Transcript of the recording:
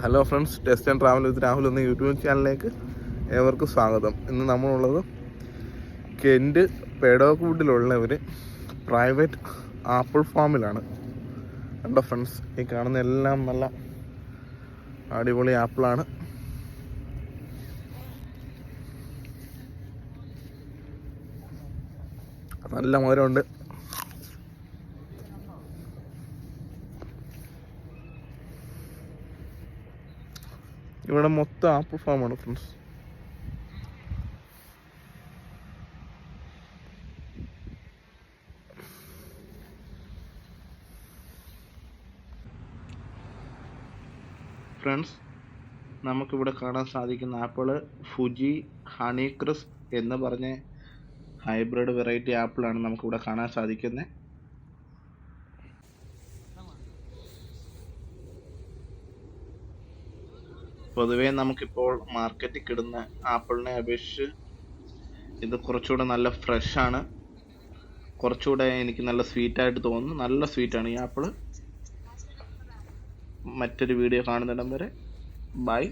Hello friends, test and travel with Rahul എന്ന YouTube ചാനലിലേക്ക് ഏവർക്കും സ്വാഗതം. ഇന്ന് നമ്മളുള്ളത് കെൻറ്റ് പേഡോക്വുഡിലുള്ള ഒരു പ്രൈവറ്റ് ആപ്പിൾ ഫാമിലാണ്. കണ്ടോ ഫ്രണ്ട്സ്, ഈ കാണുന്ന എല്ലാം നല്ല അടിപൊളി ആപ്പിളാണ്. നല്ല മധുരമുണ്ട്. ഇവിടെ മൊത്തം ആപ്പിൾ ഫാമാണ് ഫ്രണ്ട്സ്. നമുക്കിവിടെ കാണാൻ സാധിക്കുന്ന ആപ്പിള് ഫുജി ഹണി ക്രിസ്പ് എന്ന് പറഞ്ഞ ഹൈബ്രിഡ് വെറൈറ്റി ആപ്പിളാണ് നമുക്കിവിടെ കാണാൻ സാധിക്കുന്നത്. പൊതുവേ നമുക്കിപ്പോൾ മാർക്കറ്റിൽ കിടുന്ന ആപ്പിളിനെ അപേക്ഷിച്ച് ഇത് കുറച്ചുകൂടെ നല്ല ഫ്രഷാണ്. കുറച്ചുകൂടെ എനിക്ക് നല്ല സ്വീറ്റായിട്ട് തോന്നുന്നു. നല്ല സ്വീറ്റാണ് ഈ ആപ്പിള്. മറ്റൊരു വീഡിയോ കാണുന്നിടം വരെ ബൈ.